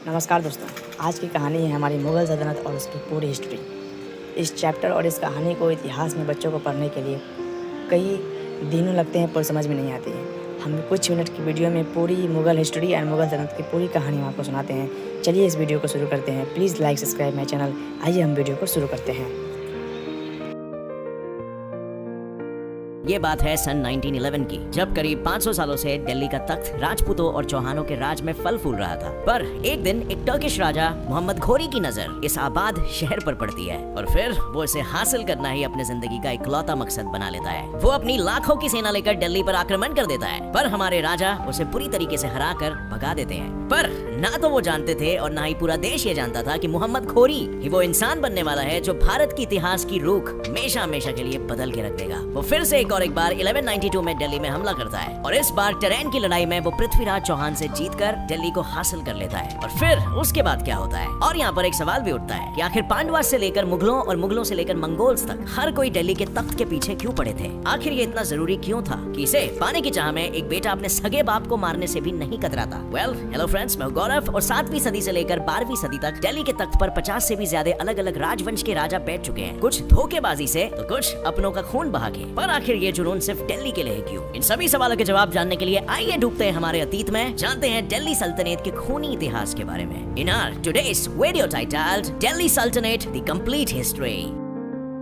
नमस्कार दोस्तों, आज की कहानी है हमारी मुग़ल सल्तनत और उसकी पूरी हिस्ट्री। इस चैप्टर और इस कहानी को इतिहास में बच्चों को पढ़ने के लिए कई दिनों लगते हैं पर समझ में नहीं आती है। हम कुछ मिनट की वीडियो में पूरी मुग़ल हिस्ट्री एंड मुग़ल सल्तनत की पूरी कहानी आपको सुनाते हैं। चलिए इस वीडियो को शुरू करते हैं। Please like subscribe my channel. आइए हम वीडियो को शुरू करते हैं। ये बात है सन 1911 की, जब करीब 500 सालों से दिल्ली का तख्त राजपूतों और चौहानों के राज में फल फूल रहा था। पर एक दिन एक टर्किश राजा मोहम्मद घोरी की नजर इस आबाद शहर पर पड़ती है और फिर वो इसे हासिल करना ही अपने जिंदगी का इकलौता मकसद बना लेता है। वो अपनी लाखों की सेना लेकर दिल्ली पर आक्रमण कर देता है, पर हमारे राजा उसे बुरी तरीके से हरा कर भगा देते हैं। पर ना तो वो जानते थे और ना ही पूरा देश ये जानता था कि मोहम्मद घोरी ही वो इंसान बनने वाला है जो भारत की इतिहास की रुख हमेशा हमेशा के लिए बदल के रख देगा। वो फिर से एक बार 1192 में दिल्ली में हमला करता है और इस बार टरेन की लड़ाई में वो पृथ्वीराज चौहान से जीतकर दिल्ली को हासिल कर लेता है। और फिर उसके बाद क्या होता है? और यहाँ पर एक सवाल भी उठता है कि आखिर पांडवा से लेकर मुगलों और मुगलों से लेकर मंगोल्स तक हर कोई दिल्ली के तख्त के पीछे क्यों पड़े थे? आखिर ये इतना जरूरी क्यों था कि इसे पाने की चाह में एक बेटा अपने सगे बाप को मारने से भी नहीं कतराता? वेल, हेलो फ्रेंड्स, मैं गौरव और 7वीं सदी से लेकर 12वीं सदी तक दिल्ली के तख्त पर 50 से भी ज्यादा अलग अलग राजवंश के राजा बैठ चुके हैं, कुछ धोखेबाजी से तो कुछ अपनों का खून बहा के। पर आखिर ये जुनून सिर्फ दिल्ली के लिए है क्यों? इन सभी सवालों के जवाब जानने के लिए आइए डूबते हैं हमारे अतीत में, जानते हैं दिल्ली सल्तनत के खूनी इतिहास के बारे में। In our today's video titled Delhi सल्तनत द कंप्लीट हिस्ट्री।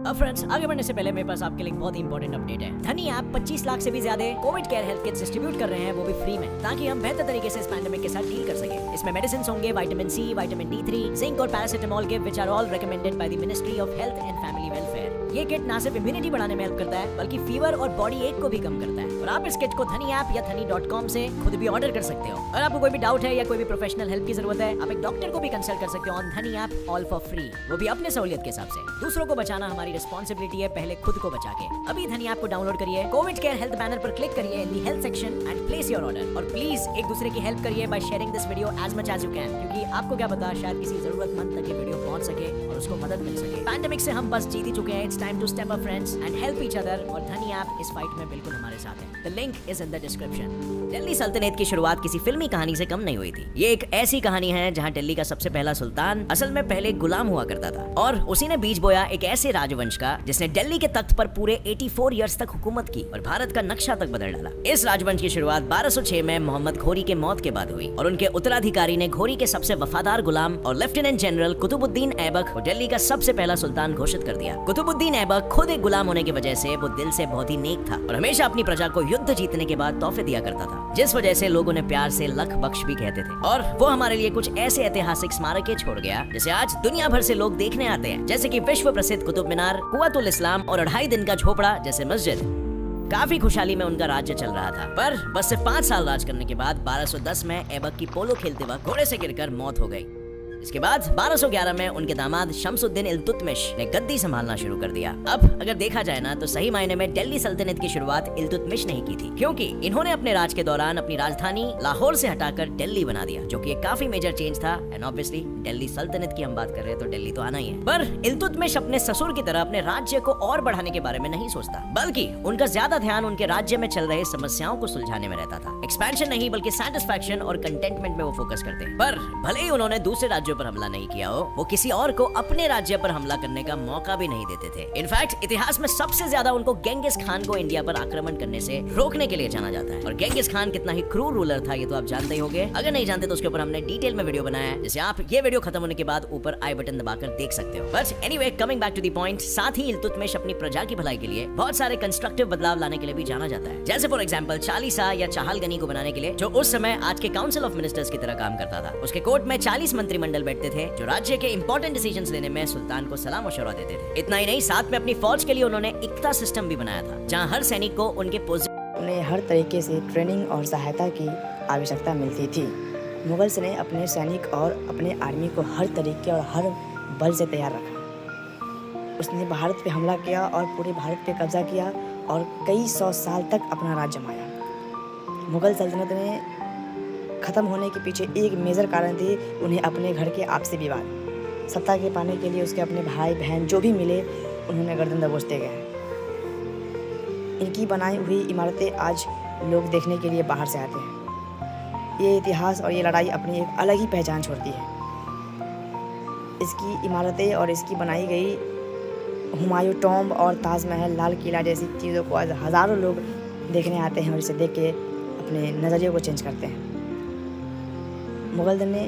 अब फ्रेंड्स, आगे बढ़ने से पहले मेरे पास आपके लिए एक बहुत इंपॉर्टेंट अपडेट है। धनी ऐप 25 लाख से भी ज्यादा Covid care health kits distribute कर रहे हैं, वो भी फ्री में, ताकि हम बेहतर तरीके से इस पैंडेमिक के साथ डील कर सके। इसमें मेडिसिन होंगे vitamin C, vitamin D3, zinc और पैरासिटामोल के, which are all recommended by the ministry of health and family welfare. ये किट ना सिर्फ इम्यूनिटी बढ़ाने में हेल्प करता है, बल्कि फीवर और बॉडी एक को भी कम करता है। और आप इस किट को धनी ऐप या धनी.com से खुद भी ऑर्डर कर सकते हो। अगर आपको कोई भी डाउट है या कोई भी प्रोफेशनल हेल्प की जरूरत है, आप एक डॉक्टर को भी कंसल्ट कर सकते हो ऑन धनी ऐप, ऑल फॉर फ्री, वो भी अपने सहूलियत के हिसाब से। दूसरों को बचाना हमारी रिस्पॉन्सिबिलिटी है, पहले खुद को बचा के। अभी धनी ऐप को डाउनलोड करिए, कोविड केयर हेल्थ बैनर पर क्लिक करिए in the health section and place your order. और प्लीज एक दूसरे की हेल्प करिए by sharing this video as much as you can, क्योंकि आपको क्या पता, शायद किसी जरूरतमंद तक ये वीडियो पहुंच सके और उसको मदद मिल सके। पैंडेमिक से हम बस जीत ही चुके हैं, it's time to step up friends and help each other. और धनी ऐप इस फाइट में बिल्कुल हमारे साथ है। The link is in the description. Delhi सल्तनत की शुरुआत किसी फिल्मी कहानी से कम नहीं हुई थी। ये एक ऐसी कहानी है जहां दिल्ली का सबसे पहला सुल्तान असल में पहले गुलाम हुआ करता था और उसी ने बीज बोया एक ऐसे राजवंश का जिसने दिल्ली के तख्त पर पूरे 84 इयर्स तक हुकूमत की और भारत का नक्शा तक बदल डाला। इस राजवंश की शुरुआत 1206 में मोहम्मद घोरी के मौत के बाद हुई और उनके उत्तराधिकारी ने घोरी के सबसे वफादार गुलाम और लेफ्टिनेंट जनरल कुतुबुद्दीन ऐबक को दिल्ली का सबसे पहला सुल्तान घोषित कर दिया। कुतुबुद्दीन ऐबक खुद एक गुलाम होने की वजह से वो दिल से बहुत ही नेक था और हमेशा अपनी प्रजा को युद्ध जीतने के बाद तोहफे दिया करता था, जिस वजह से लोग उन्हें प्यार से लख बख्श भी कहते थे। और वो हमारे लिए कुछ ऐसे ऐतिहासिक स्मारकें छोड़ गया जिसे आज दुनिया भर से लोग देखने आते हैं, जैसे कि विश्व प्रसिद्ध कुतुब मीनार, कुव्वतुल इस्लाम और 2.5 दिन का झोपड़ा जैसे मस्जिद। काफी खुशहाली में उनका राज्य चल रहा था, पर बस सिर्फ 5 साल राज करने के बाद 1210 में ऐबक की पोलो खेलते वक्त घोड़े से गिरकर मौत हो गई। इसके बाद 1211 में उनके दामाद शमसुद्दीन इल्तुतमिश ने गद्दी संभालना शुरू कर दिया। अब अगर देखा जाए ना तो सही मायने में दिल्ली सल्तनत की शुरुआत इल्तुतमिश ने ही की थी, क्योंकि इन्होंने अपने राज के दौरान अपनी राजधानी लाहौर से हटाकर दिल्ली बना दिया, जो कि एक काफी मेजर चेंज था। एंड ऑब्वियसली दिल्ली सल्तनत की हम बात कर रहे हैं तो दिल्ली तो आना ही है। पर इल्तुतमिश अपने ससुर की तरह अपने राज्य को और बढ़ाने के बारे में नहीं सोचता, बल्कि उनका ज्यादा ध्यान उनके राज्य में चल रहे समस्याओं को सुलझाने में रहता था। एक्सपेंशन नहीं बल्कि सैटिस्फैक्शन और कंटेंटमेंट में वो फोकस करते। पर भले ही उन्होंने दूसरे राज्यों पर हमला नहीं किया हो, वो किसी और को अपने राज्य पर हमला करने का मौका भी नहीं देते थे। इनफैक्ट इतिहास में सबसे ज्यादा उनको गेंगिस खान को इंडिया पर आक्रमण करने से रोकने के लिए जाना जाता है। और गेंगिस खान कितना ही क्रूर रूलर था ये तो आप जानते ही होंगे। अगर नहीं जानते तो उसके ऊपर हमने डिटेल में वीडियो बनाया है, जिसे आप ये वीडियो खत्म होने के बाद ऊपर आई बटन दबाकर देख सकते हो। But anyway, coming back to the point, साथ ही इल्तुतमिश अपनी प्रजा की भलाई के लिए बहुत सारे कंस्ट्रक्टिव बदलाव लाने के लिए भी जाना जाता है, जैसे फॉर एग्जाम्पल चालीसा या चाहलगनी को बनाने के लिए, जो उस समय आज के काउंसिल ऑफ मिनिस्टर्स की तरह काम करता था। उसके कोर्ट में 40 मंत्रिमंडल बैठते थे जो राज्य के इंपॉर्टेंट डिसीजंस लेने में सुल्तान को सलाह मशवरा देते थे। इतना ही नहीं, साथ में अपनी फौज के लिए उन्होंने इक्ता सिस्टम भी बनाया था, जहां हर सैनिक को उन्हें हर तरीके से ट्रेनिंग और सहायता की आवश्यकता मिलती थी। मुगल्स ने अपने सैनिक और अपने आर्मी को हर तरीके और हर बल से तैयार रखा। उसने भारत पे हमला किया और पूरे भारत पे कब्जा किया और कई 100 साल तक अपना राज जमाया। मुगल सल्तनत ने ख़त्म होने के पीछे एक मेजर कारण थी उन्हें अपने घर के आपसी विवाद। सत्ता के पाने के लिए उसके अपने भाई बहन जो भी मिले उन्होंने गर्दन दबोचते गए। इनकी बनाई हुई इमारतें आज लोग देखने के लिए बाहर से आते हैं। ये इतिहास और ये लड़ाई अपनी एक अलग ही पहचान छोड़ती है। इसकी इमारतें और इसकी बनाई गई हुमायूं टॉम्ब और ताजमहल, लाल किला जैसी चीज़ों को आज हज़ारों लोग देखने आते हैं और इसे देख के अपने नज़रिए को चेंज करते हैं। मुग़ल ने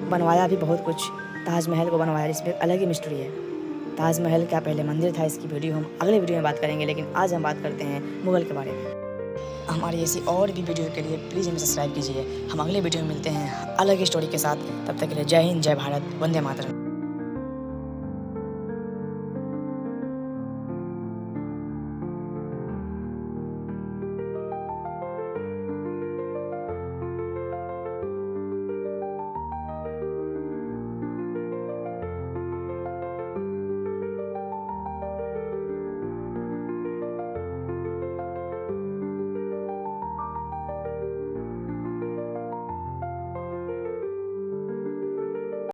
बनवाया भी बहुत कुछ, ताजमहल को बनवाया जिसमें एक अलग ही मिस्ट्री है। ताजमहल क्या पहले मंदिर था, इसकी वीडियो हम अगले वीडियो में बात करेंगे, लेकिन आज हम बात करते हैं मुग़ल के बारे में। हमारी ऐसी और भी वीडियो के लिए प्लीज़ हमें सब्सक्राइब कीजिए। हम अगले वीडियो में मिलते हैं अलग ही स्टोरी के साथ। तब तक के लिए जय हिंद, जय भारत, वंदे मातरम।